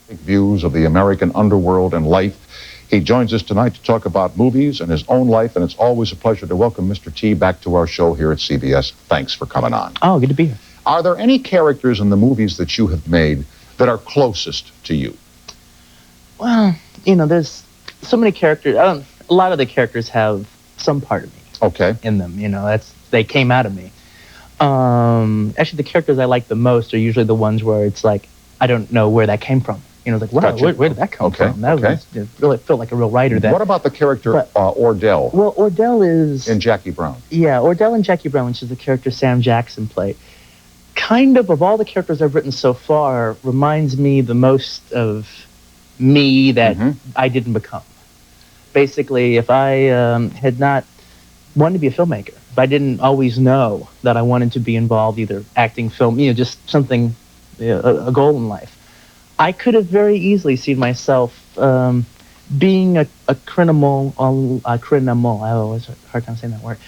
views of the American underworld and life. He joins us tonight to talk about movies and his own life, and it's always a pleasure to welcome Mr. T back to our show here at CBS. Thanks for coming on. Oh, good to be here. Are there any characters in the movies that you have made that are closest to you? Well, you know, there's so many characters. A lot of the characters have some part of me in them. You know, they came out of me. Actually, the characters I like the most are usually the ones where it's like, I don't know where that came from. You know, it's like, wow, Gotcha. where did that come from? That was, it really felt like a real writer then. What about the character Ordell? Well, Ordell is... in Jackie Brown. Yeah, Ordell and Jackie Brown, which is the character Sam Jackson played. Kind of all the characters I've written so far, reminds me the most of me that I didn't become. Basically, if I had not wanted to be a filmmaker, if I didn't always know that I wanted to be involved, either acting, film, you know, just something, a goal in life, I could have very easily seen myself being a criminal. I always have a hard time saying that word.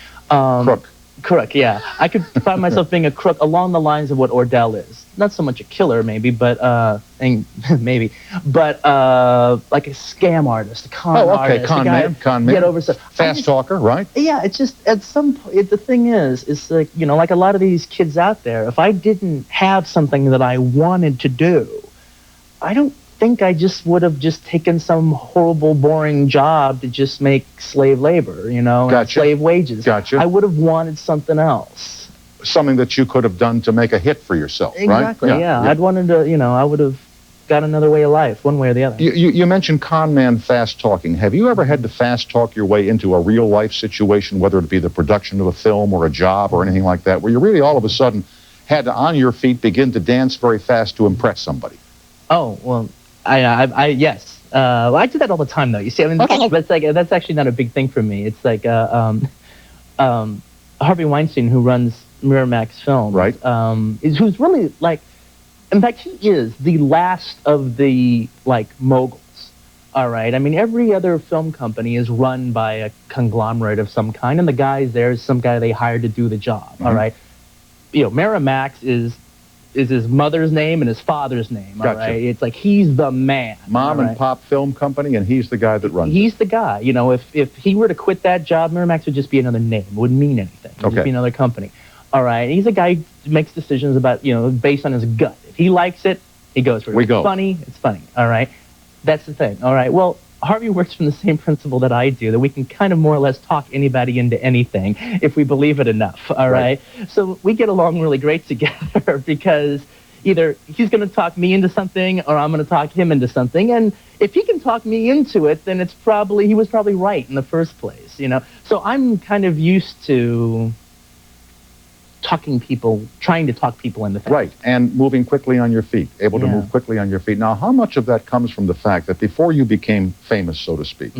Crook, yeah. I could find myself being a crook along the lines of what Ordell is. Not so much a killer, maybe, but like a scam artist, a con artist. Con man. Get over stuff. Fast talker, right? Yeah, it's just at some point, the thing is like, you know, like a lot of these kids out there, if I didn't have something that I wanted to do, I don't think I just would have just taken some horrible, boring job to just make slave labor, you know, and slave wages. Gotcha. I would have wanted something else. Something that you could have done to make a hit for yourself, right? Exactly, yeah. I'd wanted to, you know, I would have got another way of life, one way or the other. You mentioned con man fast talking. Have you ever had to fast talk your way into a real life situation, whether it be the production of a film or a job or anything like that, where you really all of a sudden had to, on your feet, begin to dance very fast to impress somebody? Oh, well, yes. I do that all the time, though. You see, I mean, that's actually not a big thing for me. It's like Harvey Weinstein, who runs Miramax Films, right? Who's really like, in fact, he is the last of the like moguls. All right. I mean, every other film company is run by a conglomerate of some kind, and the guy's there is some guy they hired to do the job. All right. You know, Miramax is his mother's name and his father's name, all right? It's like he's the man. Mom and pop film company, and he's the guy that runs He's the guy. You know, if he were to quit that job, Miramax would just be another name. It wouldn't mean anything. It would just be another company. All right? He's a guy who makes decisions about, you know, based on his gut. If he likes it, he goes for it. If it's funny, it's funny. All right? That's the thing. All right? Well, Harvey works from the same principle that I do, that we can kind of more or less talk anybody into anything if we believe it enough, all right? So we get along really great together because either he's going to talk me into something or I'm going to talk him into something, and if he can talk me into it, then it's probably, he was probably right in the first place, you know? So I'm kind of used to trying to talk people into things. Right, and moving quickly on your feet, able to move quickly on your feet. Now, how much of that comes from the fact that before you became famous, so to speak,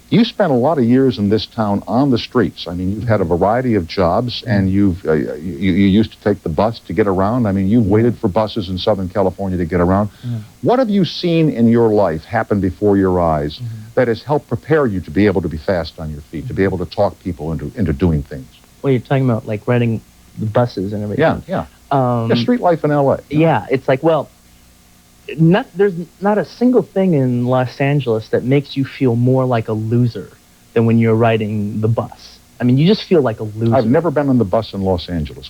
you spent a lot of years in this town on the streets? I mean, you've had a variety of jobs, and you used to take the bus to get around. I mean, you've waited for buses in Southern California to get around. What have you seen in your life happen before your eyes that has helped prepare you to be able to be fast on your feet, to be able to talk people into doing things? Well, you're talking about like riding the buses and everything. Yeah, street life in L.A. Yeah, it's like, well, there's not a single thing in Los Angeles that makes you feel more like a loser than when you're riding the bus. I mean, you just feel like a loser. I've never been on the bus in Los Angeles.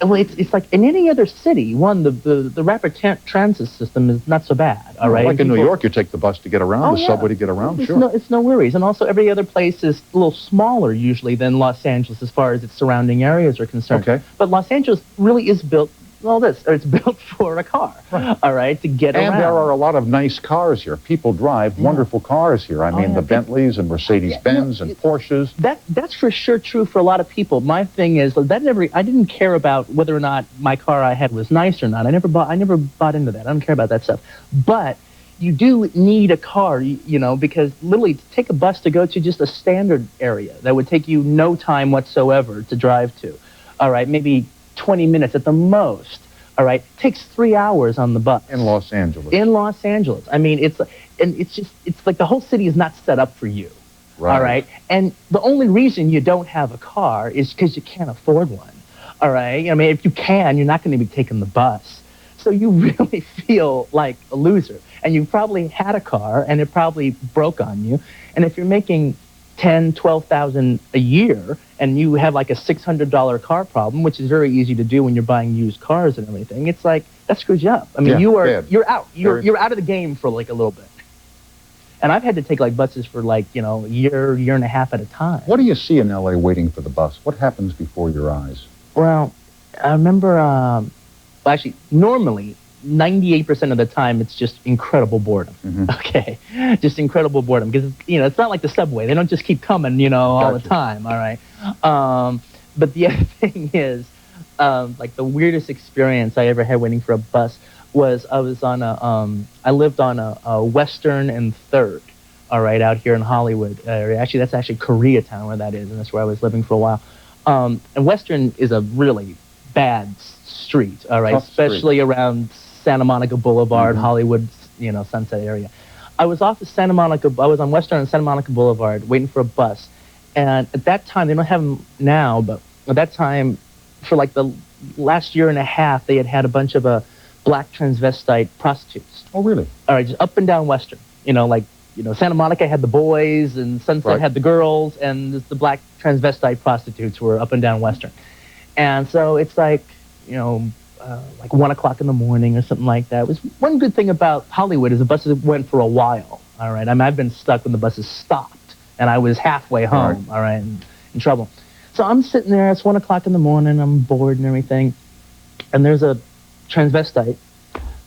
Well, it's like in any other city, the rapid transit system is not so bad, all right? Like in New York, you take the bus to get around, the subway to get around, it's no worries. And also every other place is a little smaller usually than Los Angeles as far as its surrounding areas are concerned. But Los Angeles really is built it's built for a car, all right, to get around. And there are a lot of nice cars here. People drive wonderful cars here. I mean, the Bentleys and Mercedes-Benz and Porsches. That's for sure true for a lot of people. My thing is I didn't care about whether or not my car I had was nice or not. I never bought into that. I don't care about that stuff. But you do need a car, you know, because literally to take a bus to go to just a standard area that would take you no time whatsoever to drive to, all right, maybe 20 minutes at the most, all right, takes 3 hours on the bus. In Los Angeles. In Los Angeles. I mean, it's like the whole city is not set up for you, all right? And the only reason you don't have a car is because you can't afford one, all right? I mean, if you can, you're not going to be taking the bus. So you really feel like a loser. And you probably had a car, and it probably broke on you. And if you're making 10, 12,000 a year, and you have like a $600 car problem, which is very easy to do when you're buying used cars and everything, it's like, that screws you up. I mean, you're out. You're out of the game for like a little bit. And I've had to take like buses for like, a year and a half at a time. What do you see in L.A. waiting for the bus? What happens before your eyes? Well, I remember, actually, normally, 98% of the time, it's just incredible boredom. Okay, just incredible boredom, because it's not like the subway. They don't just keep coming, all the time. All right, but the other thing is, like the weirdest experience I ever had waiting for a bus was I lived on a Western and Third. All right, out here in Hollywood area. Actually, that's actually Koreatown where that is, and that's where I was living for a while. And Western is a really bad street. All right, Tough especially street. Around Santa Monica Boulevard, Hollywood, Sunset area. I was off of Santa Monica. I was on Western and Santa Monica Boulevard waiting for a bus, and at that time, they don't have them now, but at that time, for like the last year and a half, they had a bunch of black transvestite prostitutes. Oh, really? All right, just up and down Western. Santa Monica had the boys, and Sunset had the girls, and the black transvestite prostitutes were up and down Western. And so it's like, like 1 o'clock in the morning or something like that. It was one good thing about Hollywood is the buses went for a while. All right, I mean, I've been stuck when the buses stopped, and I was halfway home. All right, in trouble. So I'm sitting there. It's 1 o'clock in the morning. I'm bored and everything, and there's a transvestite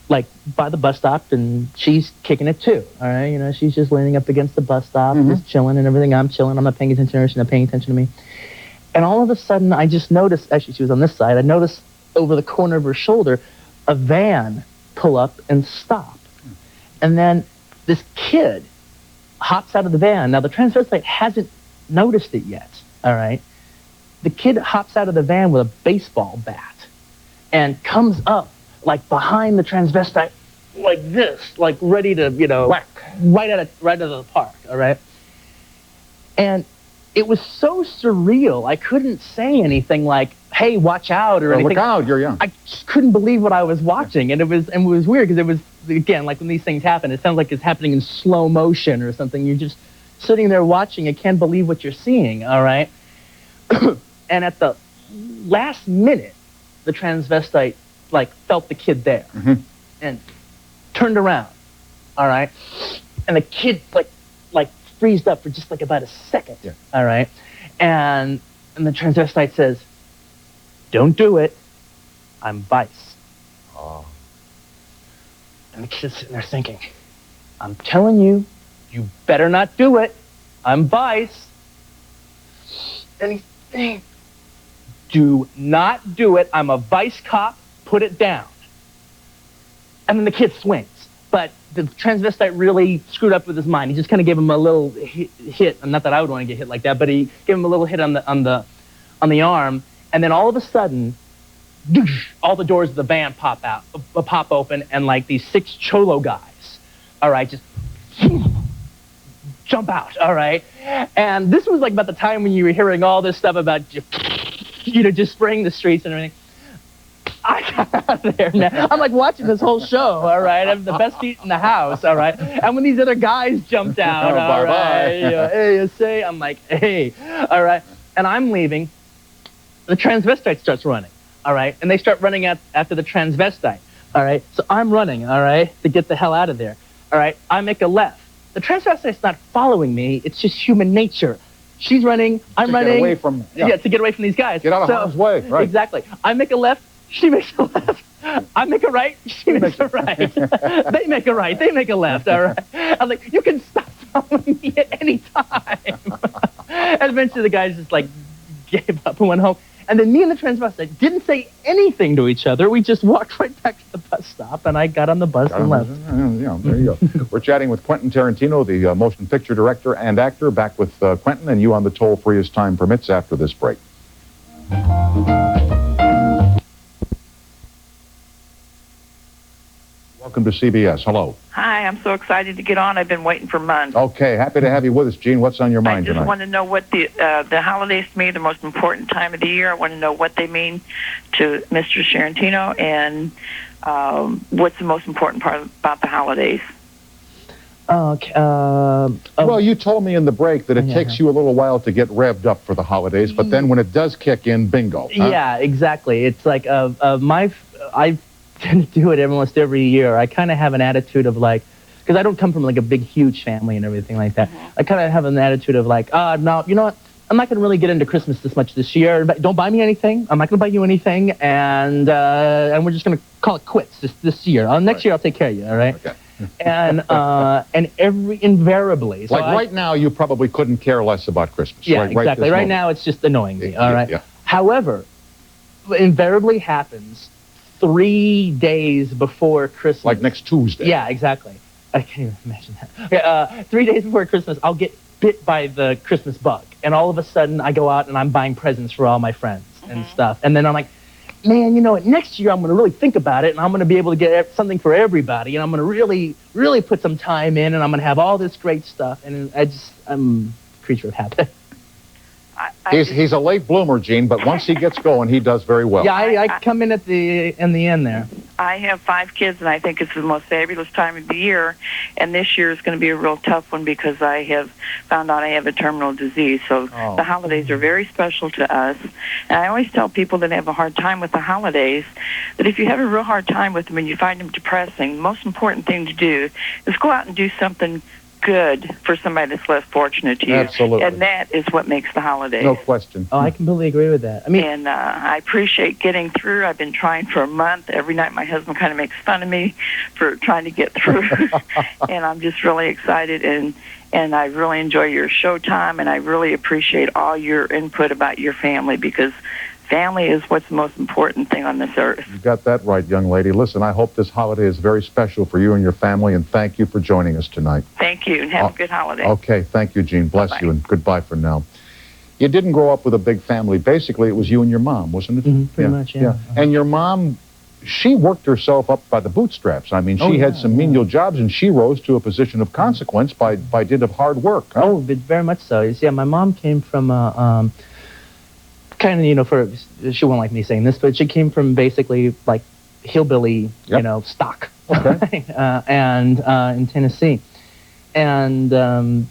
like by the bus stop, and she's kicking it too. All right, she's just leaning up against the bus stop, just chilling and everything. I'm chilling. I'm not paying attention to her. She's not paying attention to me. And all of a sudden, I just noticed. Actually, she was on this side. I noticed over the corner of her shoulder, a van pull up and stop. And then this kid hops out of the van. Now, the transvestite hasn't noticed it yet, all right? The kid hops out of the van with a baseball bat and comes up, like, behind the transvestite, like this, like, ready to, whack, right out of the park, all right? And it was so surreal. I couldn't say anything like, hey, watch out, or anything. Look out, you're young. I just couldn't believe what I was watching. And it was weird, because it was, again, like when these things happen, it sounds like it's happening in slow motion or something. You're just sitting there watching. You can't believe what you're seeing, all right? And at the last minute, the transvestite, like, felt the kid there and turned around, all right? And the kid, like freezed up for just like about a second, all right? And the transvestite says, "Don't do it. I'm Vice." Oh. And the kid's sitting there thinking, "I'm telling you, you better not do it. I'm Vice." And he's saying, "Do not do it. I'm a Vice cop. Put it down." And then the kid swings. But the transvestite really screwed up with his mind. He just kind of gave him a little hit. Not that I would want to get hit like that, but he gave him a little hit on the arm. And then all of a sudden, all the doors of the van pop open, and like these 6 cholo guys, all right, just jump out, all right? And this was like about the time when you were hearing all this stuff about, just spraying the streets and everything. I got out of there now. I'm like watching this whole show, all right? I have the best seat in the house, all right? And when these other guys jumped out, all right, hey, you say, I'm like, hey, all right? And I'm leaving. The transvestite starts running, all right? And they start running after the transvestite, all right? So I'm running, all right, to get the hell out of there, all right? I make a left. The transvestite's not following me. It's just human nature. She's running, I'm running. Get away from, to get away from these guys. Get out of harm's way, right. Exactly. I make a left. She makes a left. I make a right. She makes a right. They make a right. They make a left. All right. I'm like, you can stop following me at any time. And eventually the guys just like gave up and went home. And then me and the transvestite didn't say anything to each other. We just walked right back to the bus stop, and I got on the bus and left. There you go. We're chatting with Quentin Tarantino, the motion picture director and actor. Back with Quentin and you on the toll-free as time permits after this break. Welcome to CBS. Hello. Hi, I'm so excited to get on. I've been waiting for months. Okay, happy to have you with us, Gene. What's on your mind tonight? I just want to know what the holidays to me, the most important time of the year. I want to know what they mean to Mr. Tarantino, and what's the most important part about the holidays? Well, you told me in the break that it takes you a little while to get revved up for the holidays, but then when it does kick in, bingo. Huh? Yeah, exactly. It's like I tend to do it almost every year. I kind of have an attitude of like, because I don't come from like a big, huge family and everything like that. I kind of have an attitude of like, no, you know what? I'm not going to really get into Christmas this much this year. Don't buy me anything. I'm not going to buy you anything, and we're just going to call it quits this year. Next year I'll take care of you. All right. Okay. And invariably, so right now you probably couldn't care less about Christmas. Yeah, right, exactly. Right now it's just annoying me. All right. Yeah. However, invariably happens 3 days before Christmas. Like next Tuesday. Yeah, exactly. I can't even imagine that. 3 days before Christmas, I'll get bit by the Christmas bug, and all of a sudden I go out and I'm buying presents for all my friends and stuff, and then I'm like, man, you know what, next year I'm going to really think about it, and I'm going to be able to get something for everybody, and I'm going to really, really put some time in, and I'm going to have all this great stuff, and I'm a creature of habit. He's a late bloomer, Gene, but once he gets going, he does very well. Yeah, I come in at the end there. I have 5 kids, and I think it's the most fabulous time of the year. And this year is going to be a real tough one because I have found out I have a terminal disease. So the holidays are very special to us. And I always tell people that have a hard time with the holidays that if you have a real hard time with them and you find them depressing, the most important thing to do is go out and do something good for somebody that's less fortunate to you. Absolutely. And that is what makes the holidays. No question. Oh, I completely agree with that. I mean, and I appreciate getting through. I've been trying for a month. Every night my husband kind of makes fun of me for trying to get through. And I'm just really excited, and I really enjoy your showtime, and I really appreciate all your input about your family, because family is what's the most important thing on this earth. You got that right, young lady. Listen, I hope this holiday is very special for you and your family, and thank you for joining us tonight. Thank you, and have a good holiday. Okay, thank you, Gene. Bless Bye-bye. you, and goodbye for now. You didn't grow up with a big family. Basically, it was you and your mom, wasn't it? Pretty much, yeah. And your mom, she worked herself up by the bootstraps. I mean, she had some menial jobs, and she rose to a position of consequence by dint of hard work. Huh? Oh, very much so. Yeah, my mom came from kind of, you know, she won't like me saying this, but she came from basically like hillbilly, you know, stock, and in Tennessee, and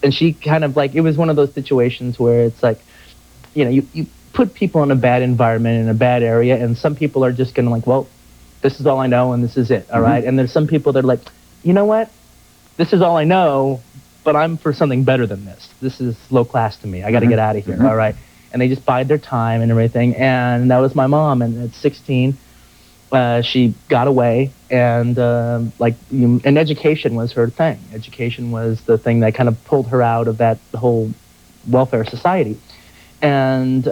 she kind of like, it was one of those situations where it's like, you know, you put people in a bad environment in a bad area, and some people are just gonna like, well, this is all I know and this is it, all right, and there's some people that are like, you know what, this is all I know, but I'm for something better than this. This is low class to me. I got to get out of here, all right. And they just bide their time and everything. And that was my mom. And at 16, she got away. And and education was her thing. Education was the thing that kind of pulled her out of that whole welfare society. And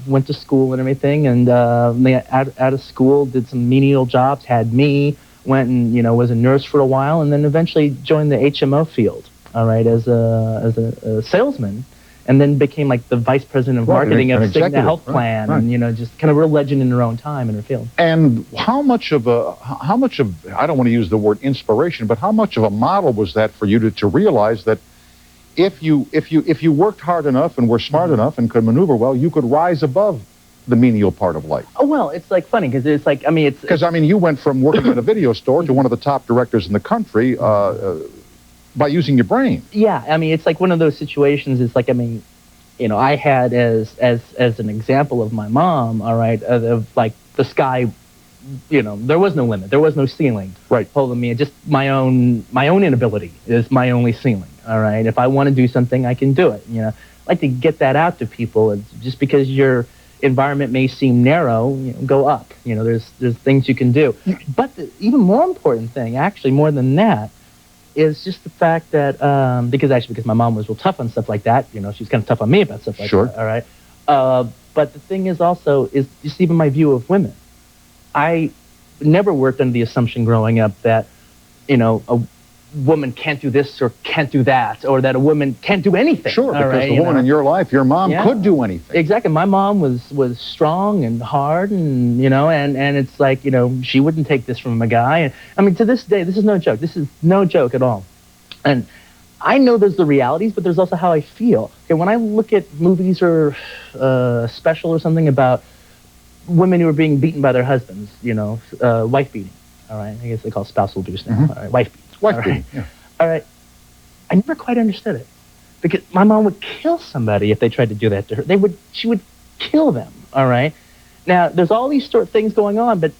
went to school and everything. And out of school, did some menial jobs, had me, went and, you know, was a nurse for a while, and then eventually joined the HMO field, all right, as a salesman. And then became like the vice president of marketing of Cigna Health Plan, and, you know, just kind of a real legend in her own time in her field. And how much of I don't want to use the word inspiration, but how much of a model was that for you to realize that if you worked hard enough and were smart enough and could maneuver well, you could rise above the menial part of life? Oh, well, it's like funny because it's like, I mean, because I mean, you went from working at a video store to one of the top directors in the country. By using your brain. Yeah, I mean, it's like one of those situations. It's like, I mean, you know, I had as an example of my mom, all right, of like the sky, you know, there was no limit, there was no ceiling. Right. Holding me, just my own inability is my only ceiling. All right, if I want to do something, I can do it. You know, I like to get that out to people. It's just because your environment may seem narrow, you know, go up. You know, there's things you can do. But the even more important thing, actually, more than that, is just the fact that, because my mom was real tough on stuff like that, you know, she's kind of tough on me about stuff like that, all right? But the thing is also, is just even my view of women. I never worked under the assumption growing up that, you know, a woman can't do this or can't do that, or that a woman can't do anything. Sure, because the woman in your life, your mom, could do anything. Exactly. My mom was strong and hard, and, you know, and it's like, you know, she wouldn't take this from a guy. And I mean, to this day, this is no joke. This is no joke at all. And I know there's the realities, but there's also how I feel. Okay, when I look at movies or special or something about women who are being beaten by their husbands, you know, wife beating, All right, I guess they call it spousal abuse now. All right, wife beating. Wife beating, yeah. All right, I never quite understood it because my mom would kill somebody if they tried to do that to her. She would kill them. All right. Now there's all these sort of things going on, but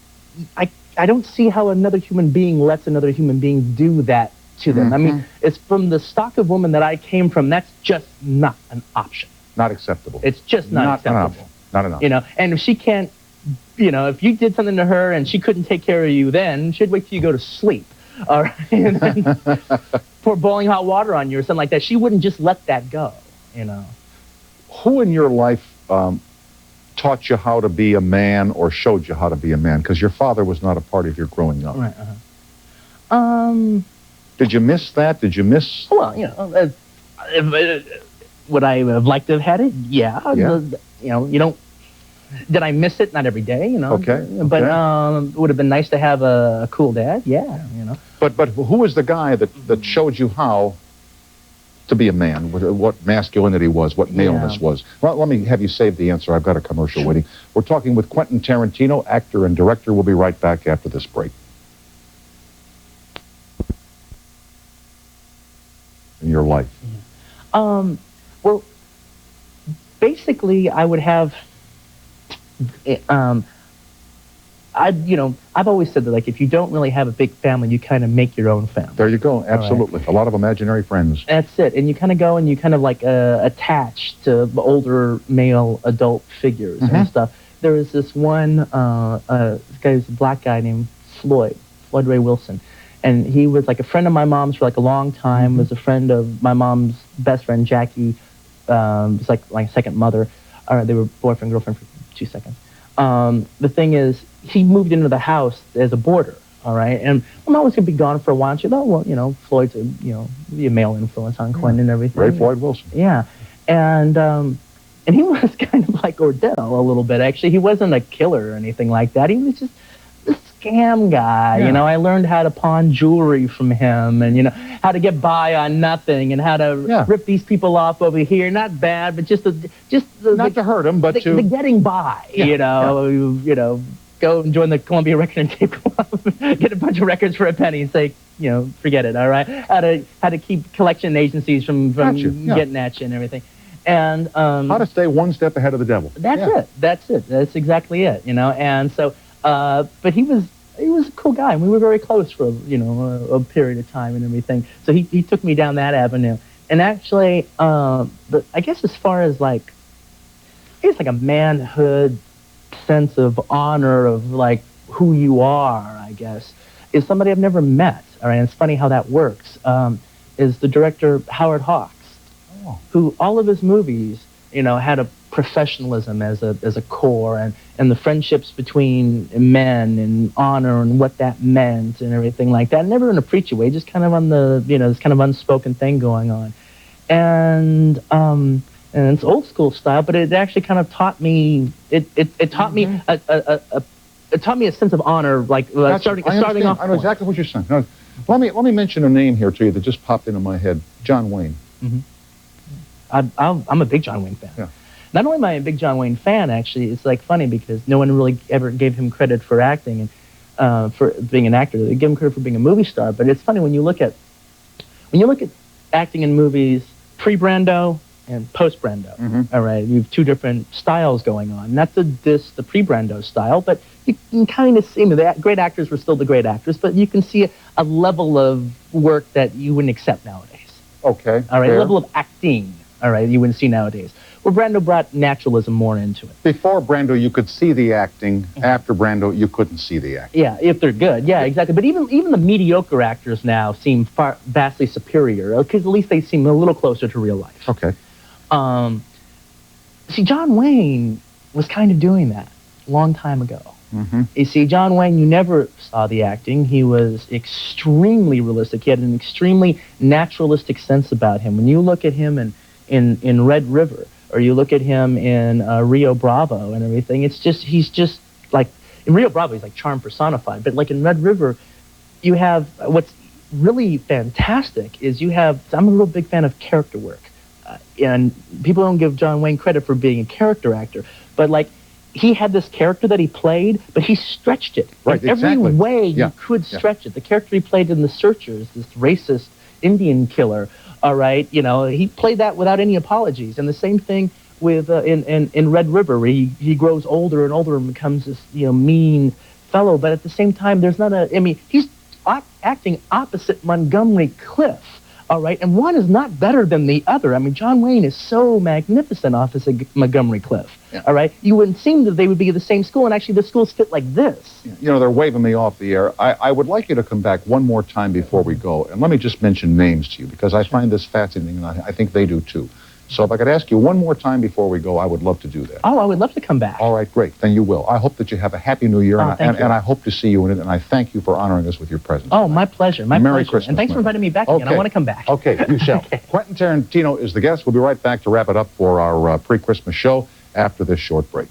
I don't see how another human being lets another human being do that to them. I mean, it's from the stock of woman that I came from. That's just not an option. Not acceptable. It's just not acceptable. Not enough. You know, and if she can't, you know, if you did something to her and she couldn't take care of you then, she'd wait till you go to sleep. All right. And then pour boiling hot water on you or something like that. She wouldn't just let that go, you know. Who in your life taught you how to be a man or showed you how to be a man? Because your father was not a part of your growing up. Right. Did you miss that? Did you miss... Well, you know, would I have liked to have had it? Yeah. You know, you don't... Did I miss it? Not every day, you know. Okay. But it would have been nice to have a cool dad. Yeah, you know. But who was the guy that showed you how to be a man, what masculinity was, what maleness was? Well, let me have you save the answer. I've got a commercial waiting. We're talking with Quentin Tarantino, actor and director. We'll be right back after this break. In your life? Well, basically, I would have... I've always said that, like, if you don't really have a big family, you kind of make your own family. There you go. Absolutely. Right. A lot of imaginary friends. That's it. And you kind of go and you kind of like attach to older male adult figures and stuff. There was this one this guy was a black guy named Floyd Ray Wilson. And he was like a friend of my mom's for like a long time, was a friend of my mom's best friend, Jackie. Was like a second mother. They were boyfriend, girlfriend for 2 seconds. The thing is, he moved into the house as a boarder, all right? And my mom was going to be gone for a while. She thought, well, you know, Floyd's be a male influence on Quentin and everything. Ray Floyd Wilson. Yeah. And he was kind of like Ordell a little bit, actually. He wasn't a killer or anything like that. He was just a scam guy. You know, I learned how to pawn jewelry from him and, you know, how to get by on nothing and how to rip these people off over here. Not bad, but just not to hurt them, but the getting by, you know, go and join the Columbia Record and Tape Club, get a bunch of records for a penny and say, you know, forget it, all right? How to keep collection agencies from getting at you and everything. And how to stay one step ahead of the devil. That's it. That's exactly it, you know. And so, but he was a cool guy, and we were very close for a period of time and everything. So he took me down that avenue. And actually, I guess as far as like a manhood sense of honor of like who you are, I guess, is somebody I've never met. All right, and it's funny how that works. Is the director Howard Hawks, who all of his movies, you know, had a professionalism as a core, and the friendships between men and honor and what that meant and everything like that. Never in a preachy way, just kind of on the, you know, this kind of unspoken thing going on. And it's old school style, but it actually kind of taught me, it taught me it taught me a sense of honor, like starting off. I know exactly what you're saying. No, let me mention a name here to you that just popped into my head. John Wayne. I'm a big John Wayne fan. Yeah. Not only am I a big John Wayne fan, actually, it's like funny because no one really ever gave him credit for acting and for being an actor. They give him credit for being a movie star. But it's funny when you look at acting in movies pre-Brando and post-Brando. All right, you have two different styles going on. Not to diss the pre-Brando style, but you can kind of see the great actors were still the great actors, but you can see a level of work that you wouldn't accept nowadays. Okay. All right, fair. a level of acting. All right, you wouldn't see nowadays. Where Brando brought naturalism more into it. Before Brando, you could see the acting. After Brando, you couldn't see the acting. Yeah, if they're good. Yeah, exactly. But even the mediocre actors now seem vastly superior, because at least they seem a little closer to real life. Okay. See, John Wayne was kind of doing that a long time ago. You see, John Wayne, you never saw the acting. He was extremely realistic. He had an extremely naturalistic sense about him. When you look at him in Red River, or you look at him in Rio Bravo and everything, he's just like, in Rio Bravo, he's like charm personified. But like in Red River, you have, what's really fantastic is I'm a real big fan of character work. And people don't give John Wayne credit for being a character actor, but like, he had this character that he played, but he stretched it. Right, in every exactly. way you could stretch it. The character he played in The Searchers, this racist Indian killer, all right, you know, he played that without any apologies. And the same thing with in Red River, where he grows older and older and becomes this, you know, mean fellow. But at the same time, there's not a, I mean, he's acting opposite Montgomery Clift. All right, and one is not better than the other. I mean, John Wayne is so magnificent opposite Montgomery Clift. Yeah. All right, you wouldn't seem that they would be the same school, and actually the schools fit like this. You know, they're waving me off the air. I would like you to come back one more time before we go, and let me just mention names to you, because I find this fascinating, and I think they do too. So if I could ask you one more time before we go, I would love to do that. Oh, I would love to come back. All right, great. Then you will. I hope that you have a happy new year, and I hope to see you in it, and I thank you for honoring us with your presence. Oh, my pleasure. My Merry pleasure. Christmas. And thanks for inviting me back again. I want to come back. Okay, you shall. Okay. Quentin Tarantino is the guest. We'll be right back to wrap it up for our pre-Christmas show after this short break.